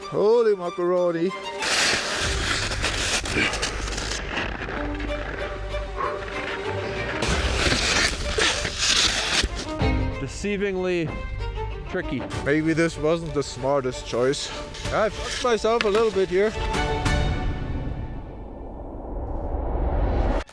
Holy macaroni. Deceivingly tricky. Maybe this wasn't the smartest choice. I fucked myself a little bit here.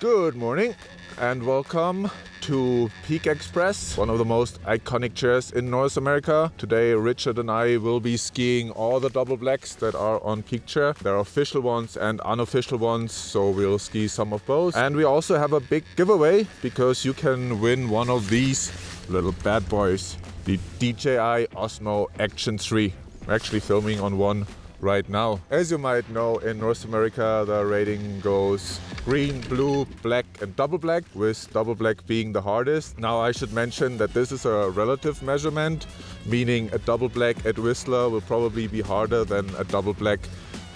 Good morning and welcome to Peak Express, one of the most iconic chairs in North America. Today Richard and I will be skiing all the double blacks that are on Peak Chair. There are official ones and unofficial ones, so we'll ski some of both. And we also have a big giveaway because you can win one of these little bad boys, the DJI Osmo Action 3. We're actually filming on one right now. As you might know, in North America the rating goes green, blue, black and double black, with double black being the hardest. Now I should mention that this is a relative measurement, meaning a double black at Whistler will probably be harder than a double black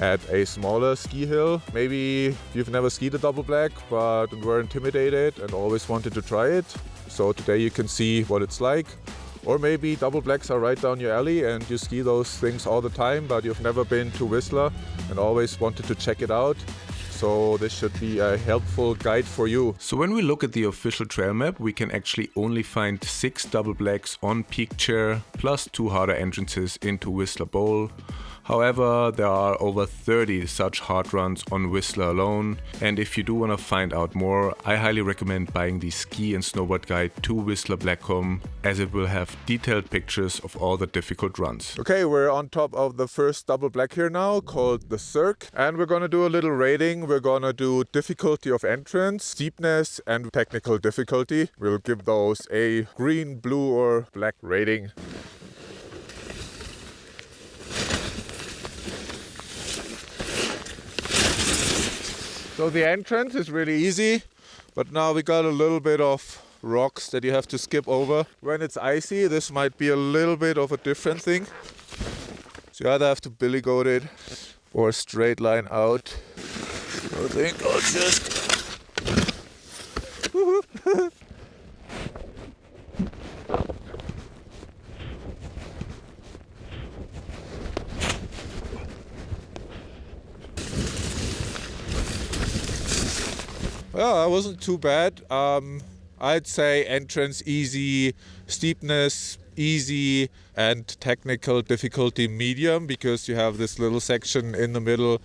at a smaller ski hill. Maybe you've never skied a double black but were intimidated and always wanted to try it. So today you can see what it's like. Or maybe double blacks are right down your alley and you ski those things all the time, but you've never been to Whistler and always wanted to check it out. So this should be a helpful guide for you. So when we look at the official trail map, we can actually only find 6 double blacks on Peak Chair, plus 2 harder entrances into Whistler Bowl. However, there are over 30 such hard runs on Whistler alone, and if you do want to find out more, I highly recommend buying the Ski and Snowboard Guide to Whistler Blackcomb, as it will have detailed pictures of all the difficult runs. Okay, we're on top of the first double black here now, called the Cirque, and we're gonna do a little rating. We're gonna do difficulty of entrance, steepness and technical difficulty. We'll give those a green, blue or black rating. So the entrance is really easy, but now we got a little bit of rocks that you have to skip over. When it's icy, this might be a little bit of a different thing. So you either have to billy goat it or straight line out. I think I'll just... Well, that wasn't too bad. I'd say entrance easy, steepness easy, and technical difficulty medium, because you have this little section in the middle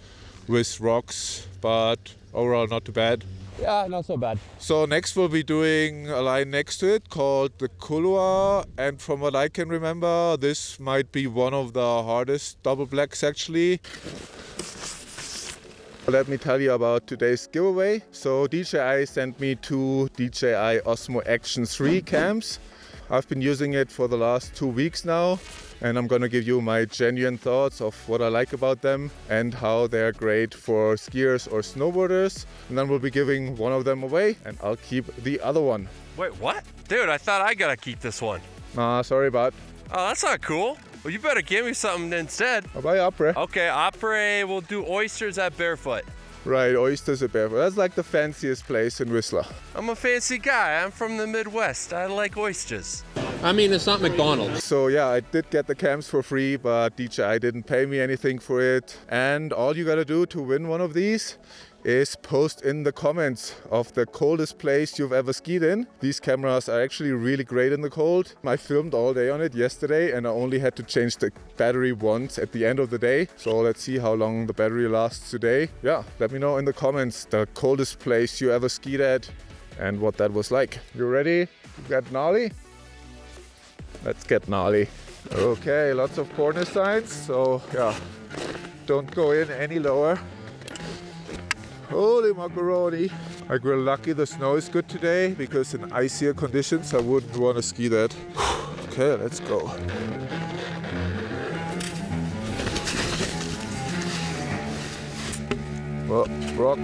with rocks, but overall not too bad. Yeah, not so bad. So next we'll be doing a line next to it called the Couloir, and from what I can remember, this might be one of the hardest double blacks actually. Let me tell you about today's giveaway. So DJI sent me 2 DJI Osmo Action 3 cams. I've been using it for the last 2 weeks now, and I'm gonna give you my genuine thoughts of what I like about them and how they're great for skiers or snowboarders. And then we'll be giving one of them away and I'll keep the other one. Wait, what? Dude, I thought I gotta keep this one. Nah, sorry bud. Oh, that's not cool. Well, you better give me something instead. I'll buy Opera. Okay, Opera, we'll do oysters at Barefoot. Right, Oysters at Barefoot. That's like the fanciest place in Whistler. I'm a fancy guy. I'm from the Midwest. I like oysters. I mean, it's not McDonald's. So yeah, I did get the cams for free, but DJI didn't pay me anything for it. And all you gotta do to win one of these is post in the comments of the coldest place you've ever skied in. These cameras are actually really great in the cold. I filmed all day on it yesterday and I only had to change the battery once at the end of the day. So let's see how long the battery lasts today. Yeah, let me know in the comments the coldest place you ever skied at and what that was like. You ready? Get gnarly? Let's get gnarly. Okay, lots of corner signs, so yeah, don't go in any lower. Holy macaroni. Like, we're lucky the snow is good today, because in icier conditions I wouldn't want to ski that. Okay, let's go. Well, rock.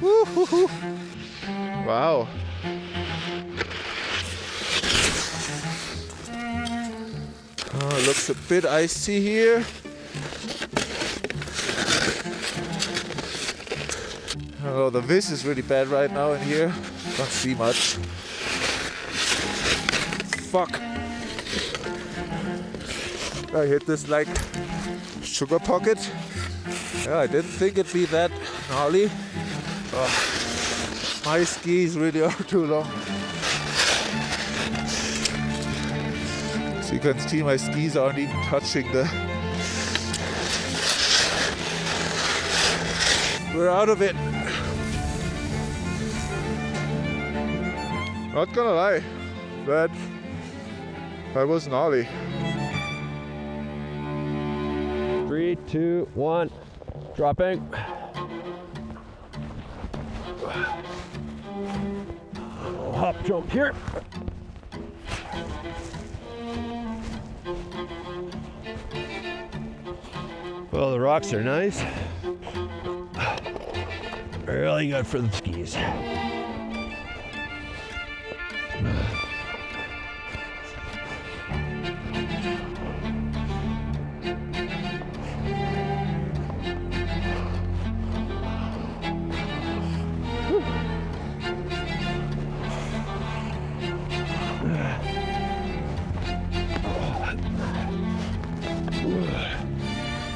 Woo-hoo-hoo. Wow. Oh, looks a bit icy here. don't know, the vis is really bad right now in here. Don't see much. Fuck. I hit this like sugar pocket. Yeah, I didn't think it'd be that gnarly. My skis really are too long. So you can see my skis aren't even touching the... We're out of it. Not gonna lie, that was gnarly. 3, 2, 1, dropping. Hop jump here. Well, the rocks are nice. Really good for the skis.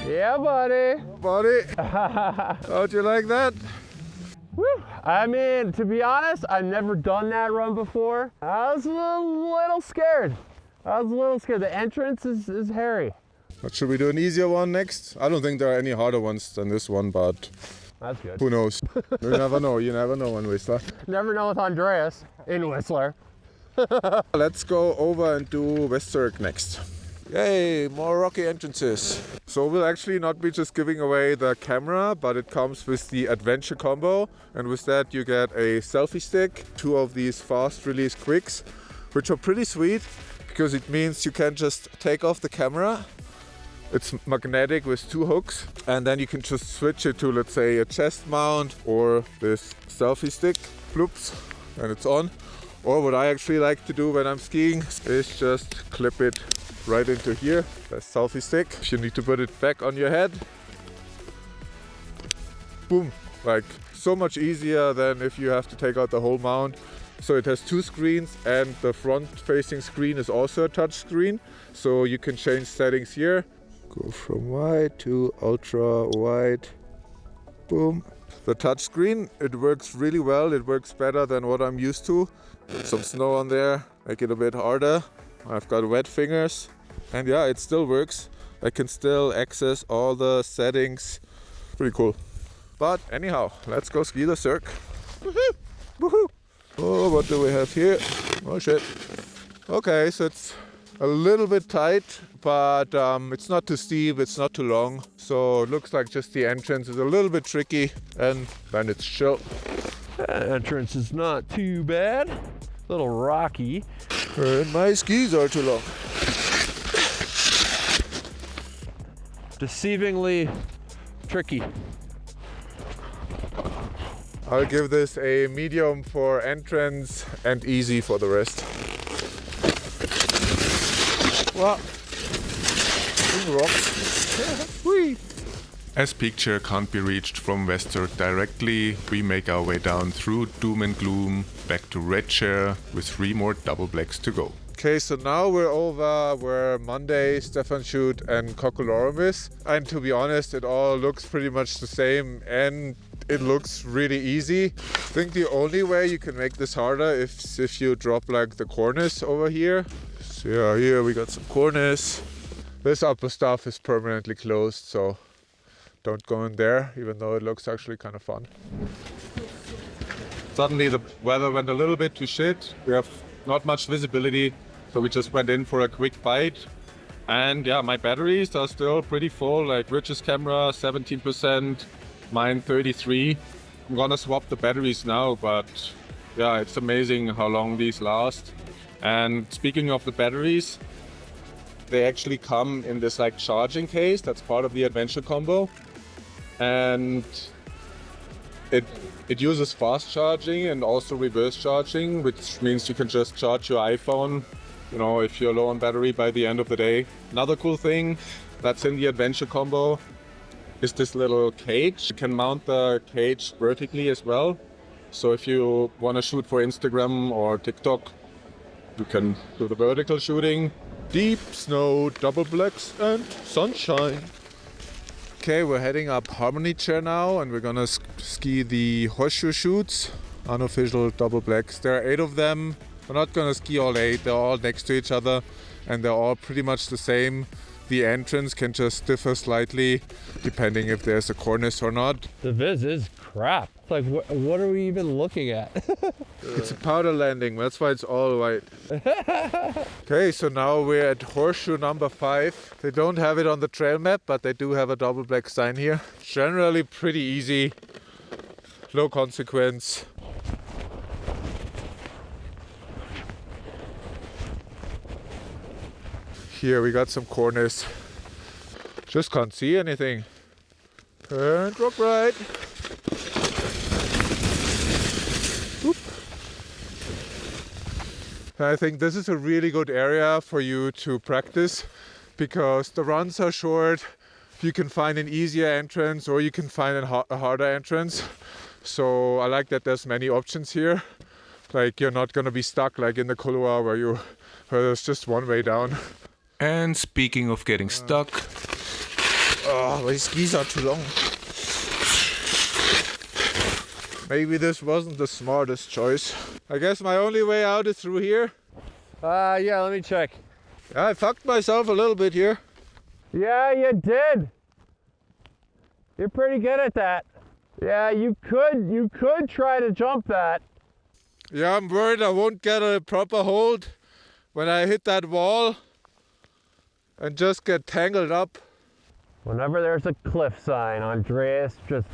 Yeah, buddy. Buddy, how'd you like that? Woo. I mean, to be honest, I've never done that run before. I was a little scared. The entrance is hairy. But should we do an easier one next? I don't think there are any harder ones than this one, but That's good. who knows? You never know in Whistler. Never know with Andreas in Whistler. Let's go over and do West Cirque next. Yay, more rocky entrances. So we'll actually not be just giving away the camera, but it comes with the adventure combo. And with that you get a selfie stick, 2 of these fast release quicks, which are pretty sweet because it means you can just take off the camera. It's magnetic with 2 hooks, and then you can just switch it to, let's say, a chest mount or this selfie stick. Bloops, and it's on. Or what I actually like to do when I'm skiing is just clip it right into here, the selfie stick. If you need to put it back on your head, boom, like so much easier than if you have to take out the whole mount. So it has 2 screens, and the front facing screen is also a touch screen, so you can change settings here. Go from wide to ultra wide, boom. The touch screen, it works really well. It works better than what I'm used to. Put some snow on there, make it a bit harder. I've got wet fingers, and yeah, it still works. I can still access all the settings. Pretty cool. But anyhow, let's go ski the Cirque. Woohoo! Woohoo! Oh, what do we have here? Oh shit. Okay, so it's a little bit tight, but it's not too steep, it's not too long. So it looks like just the entrance is a little bit tricky, and then it's chill. That entrance is not too bad. A little rocky. And my skis are too long. Deceivingly tricky. I'll give this a medium for entrance and easy for the rest. Well, rocks. Whee! As picture can't be reached from West Cirque directly, we make our way down through doom and gloom, back to red chair with 3 more double blacks to go. Okay, so now we're over where Monday, Stefan, Chute and Cockalorum is. And to be honest, it all looks pretty much the same, and it looks really easy. I think the only way you can make this harder is if you drop like the cornice over here. So yeah, here we got some cornice. This upper stuff is permanently closed, so don't go in there, even though it looks actually kind of fun. Suddenly the weather went a little bit to shit. We have not much visibility, so we just went in for a quick bite. And yeah, my batteries are still pretty full, like Rich's camera 17%, mine 33. I'm gonna swap the batteries now, but yeah, it's amazing how long these last. And speaking of the batteries, they actually come in this like charging case that's part of the adventure combo. And it uses fast charging and also reverse charging, which means you can just charge your iPhone, you know, if you're low on battery by the end of the day. Another cool thing that's in the adventure combo is this little cage. You can mount the cage vertically as well. So if you want to shoot for Instagram or TikTok, you can do the vertical shooting. Deep snow, double blacks and sunshine. Okay, we're heading up Harmony Chair now and we're gonna ski the Horseshoe Chutes, unofficial double blacks. There are 8 of them. We're not gonna ski all 8, they're all next to each other and they're all pretty much the same. The entrance can just differ slightly depending if there's a cornice or not. The viz is crap. It's like, what are we even looking at? It's a powder landing, that's why it's all white. Okay, so now we're at horseshoe number 5. They don't have it on the trail map, but they do have a double black sign here. Generally pretty easy, low consequence. Here we got some corners. Just can't see anything. And rock right. Oop. I think this is a really good area for you to practice because the runs are short. You can find an easier entrance or you can find a harder entrance. So I like that there's many options here. Like you're not gonna be stuck like in the Couloir where there's just one way down. And speaking of getting stuck, oh, my skis are too long. Maybe this wasn't the smartest choice. I guess my only way out is through here. Yeah, let me check. I fucked myself a little bit here. Yeah, you did. You're pretty good at that. Yeah, you could try to jump that. Yeah, I'm worried I won't get a proper hold when I hit that wall and just get tangled up. Whenever there's a cliff sign, Andreas just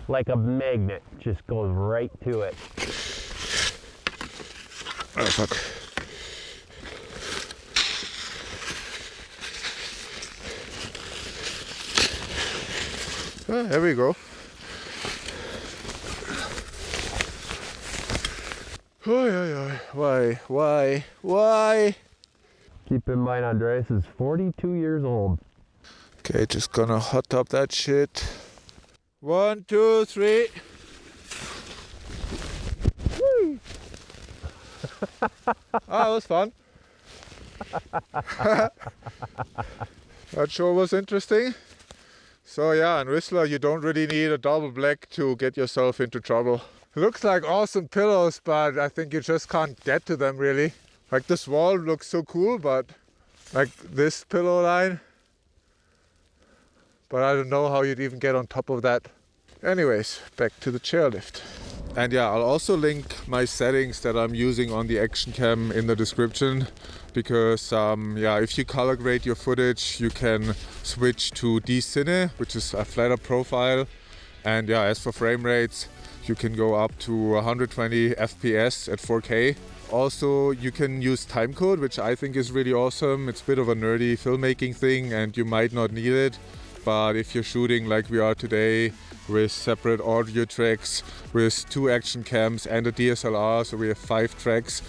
like a magnet just goes right to it. Oh fuck. There we go. Why? Keep in mind, Andreas is 42 years old. Okay, just gonna hot top that shit. 1, 2, 3. Woo! That was fun. That sure was interesting. So yeah, in Whistler you don't really need a double black to get yourself into trouble. It looks like awesome pillows, but I think you just can't get to them really. Like this wall looks so cool, but like this pillow line. But I don't know how you'd even get on top of that. Anyways, back to the chairlift. And yeah, I'll also link my settings that I'm using on the Action Cam in the description. Because yeah, if you color grade your footage, you can switch to D-Cine, which is a flatter profile. And yeah, as for frame rates, you can go up to 120 FPS at 4K. Also, you can use timecode, which I think is really awesome. It's a bit of a nerdy filmmaking thing and you might not need it. But if you're shooting like we are today with separate audio tracks, with 2 action cams and a DSLR, so we have 5 tracks,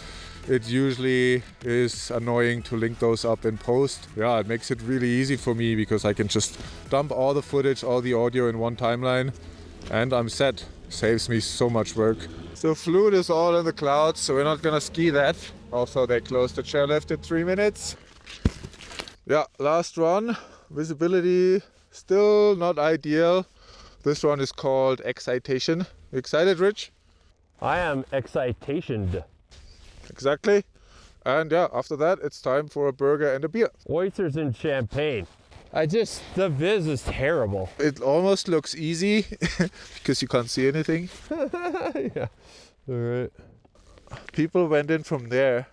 it usually is annoying to link those up in post. Yeah, it makes it really easy for me because I can just dump all the footage, all the audio in one timeline and I'm set. Saves me so much work. So Fluid is all in the clouds, so we're not gonna ski that. Also, they closed the chairlift in 3 minutes. Yeah, last run. Visibility still not ideal. This one is called Excitation. You excited, Rich? I am excitationed. Exactly. And yeah, after that, it's time for a burger and a beer. Oysters and champagne. The viz is terrible. It almost looks easy because you can't see anything. Yeah. All right. People went in from there.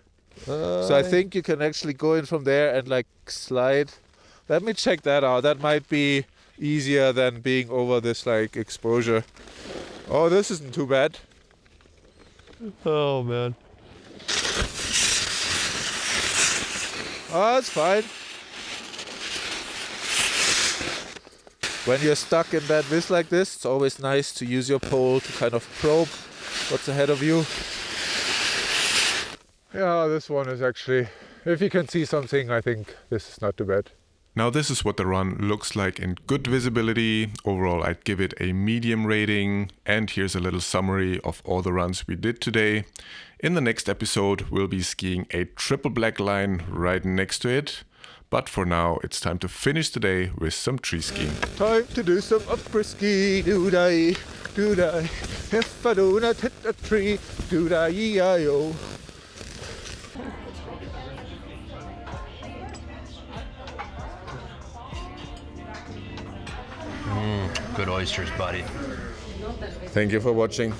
So I think you can actually go in from there and like slide. Let me check that out. That might be easier than being over this like exposure. Oh, this isn't too bad. Oh man. Oh, it's fine. When you're stuck in that viz like this, it's always nice to use your pole to kind of probe what's ahead of you. Yeah, this one is actually, if you can see something, I think this is not too bad. Now this is what the run looks like in good visibility. Overall, I'd give it a medium rating. And here's a little summary of all the runs we did today. In the next episode, we'll be skiing a triple black line right next to it. But for now, it's time to finish the day with some tree skiing. Time to do some après-ski, do-die, do-die. If I do not hit a tree, do-die, E-I-O. Good oysters, buddy. Thank you for watching.